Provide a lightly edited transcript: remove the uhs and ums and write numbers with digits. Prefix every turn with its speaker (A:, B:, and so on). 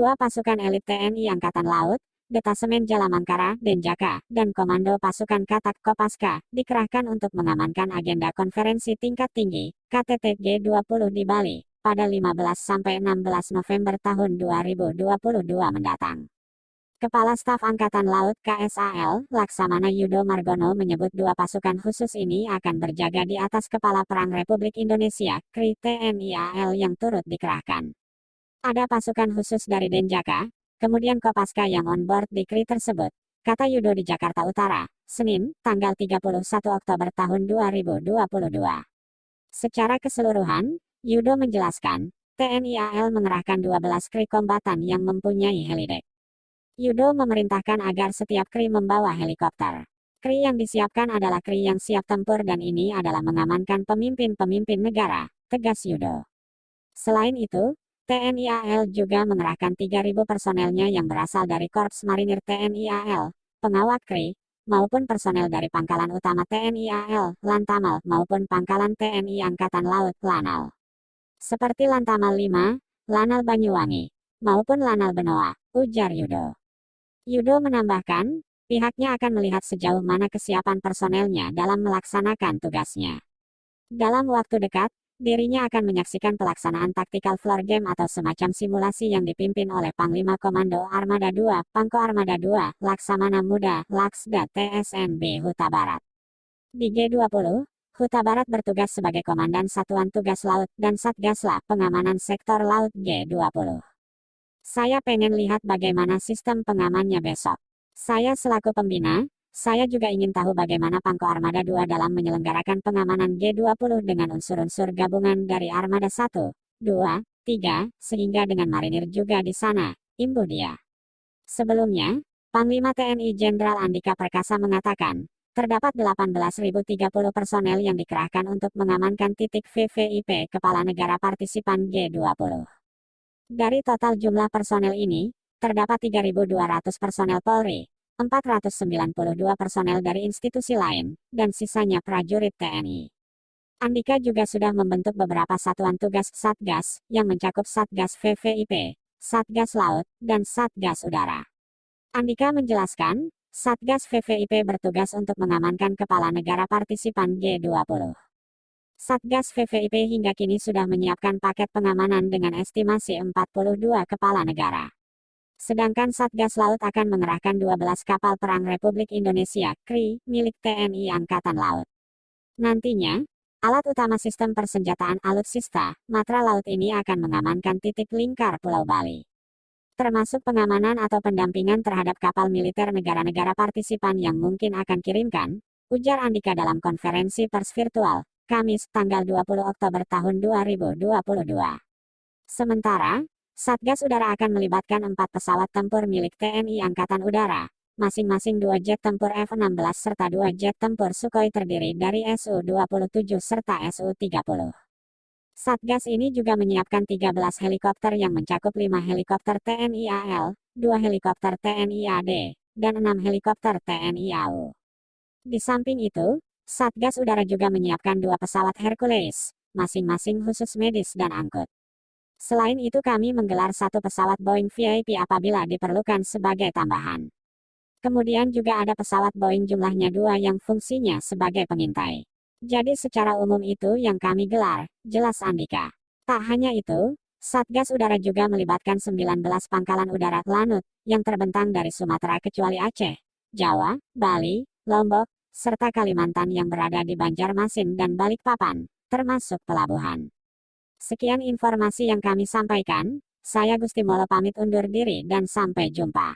A: 2 pasukan elit TNI Angkatan Laut, Detasemen Jalamangkara, Denjaka, dan Komando Pasukan Katak Kopaska, dikerahkan untuk mengamankan agenda konferensi tingkat tinggi, KTT G20 di Bali, pada 15–16 November tahun 2022 mendatang. Kepala Staf Angkatan Laut KSAL, Laksamana Yudo Margono menyebut 2 pasukan khusus ini akan berjaga di atas Kepala Perang Republik Indonesia, KRI TNI AL yang turut dikerahkan. Ada pasukan khusus dari Denjaka, kemudian Kopaska yang on board di KRI tersebut, kata Yudo di Jakarta Utara, Senin, tanggal 31 Oktober tahun 2022. Secara keseluruhan, Yudo menjelaskan, TNI AL mengerahkan 12 KRI kombatan yang mempunyai helidek. Yudo memerintahkan agar setiap KRI membawa helikopter. KRI yang disiapkan adalah KRI yang siap tempur dan ini adalah mengamankan pemimpin-pemimpin negara, tegas Yudo. Selain itu, TNI AL juga mengerahkan 3.000 personelnya yang berasal dari Korps Marinir TNI AL, pengawal KRI, maupun personel dari Pangkalan Utama TNI AL, Lantamal, maupun Pangkalan TNI Angkatan Laut, Lanal. Seperti Lantamal 5, Lanal Banyuwangi, maupun Lanal Benoa, ujar Yudo. Yudo menambahkan, pihaknya akan melihat sejauh mana kesiapan personelnya dalam melaksanakan tugasnya. Dalam waktu dekat, dirinya akan menyaksikan pelaksanaan tactical floor game atau semacam simulasi yang dipimpin oleh Panglima Komando Armada 2, Pangko Armada 2, Laksamana Muda, Laksda TSNB Huta Barat. Di G20, Huta Barat bertugas sebagai Komandan Satuan Tugas Laut dan Satgasla Pengamanan Sektor Laut G20. Saya pengen lihat bagaimana sistem pengamannya besok. Saya selaku pembina, saya juga ingin tahu bagaimana Pangko Armada 2 dalam menyelenggarakan pengamanan G20 dengan unsur-unsur gabungan dari Armada 1, 2, 3, sehingga dengan marinir juga di sana, imbuh dia. Sebelumnya, Panglima TNI Jenderal Andika Perkasa mengatakan, terdapat 18.030 personel yang dikerahkan untuk mengamankan titik VVIP Kepala Negara Partisipan G20. Dari total jumlah personel ini, terdapat 3.200 personel Polri, 492 personel dari institusi lain, dan sisanya prajurit TNI. Andika juga sudah membentuk beberapa satuan tugas Satgas, yang mencakup Satgas VVIP, Satgas Laut, dan Satgas Udara. Andika menjelaskan, Satgas VVIP bertugas untuk mengamankan kepala negara partisipan G20. Satgas VVIP hingga kini sudah menyiapkan paket pengamanan dengan estimasi 42 kepala negara. Sedangkan Satgas Laut akan mengerahkan 12 kapal perang Republik Indonesia, KRI, milik TNI Angkatan Laut. Nantinya, alat utama sistem persenjataan alutsista, Matra Laut ini akan mengamankan titik lingkar Pulau Bali. Termasuk pengamanan atau pendampingan terhadap kapal militer negara-negara partisipan yang mungkin akan kirimkan, ujar Andika dalam konferensi pers virtual, Kamis, tanggal 20 Oktober tahun 2022. Sementara, Satgas Udara akan melibatkan 4 pesawat tempur milik TNI Angkatan Udara, masing-masing 2 jet tempur F-16 serta 2 jet tempur Sukhoi terdiri dari Su-27 serta Su-30. Satgas ini juga menyiapkan 13 helikopter yang mencakup 5 helikopter TNI AL, 2 helikopter TNI AD, dan 6 helikopter TNI AU. Di samping itu, Satgas Udara juga menyiapkan 2 pesawat Hercules, masing-masing khusus medis dan angkut. Selain itu kami menggelar 1 pesawat Boeing VIP apabila diperlukan sebagai tambahan. Kemudian juga ada pesawat Boeing jumlahnya 2 yang fungsinya sebagai pengintai. Jadi secara umum itu yang kami gelar, jelas Andika. Tak hanya itu, Satgas Udara juga melibatkan 19 pangkalan udara Lanut, yang terbentang dari Sumatera kecuali Aceh, Jawa, Bali, Lombok, serta Kalimantan yang berada di Banjarmasin dan Balikpapan, termasuk pelabuhan. Sekian informasi yang kami sampaikan, saya Gusti Molo pamit undur diri dan sampai jumpa.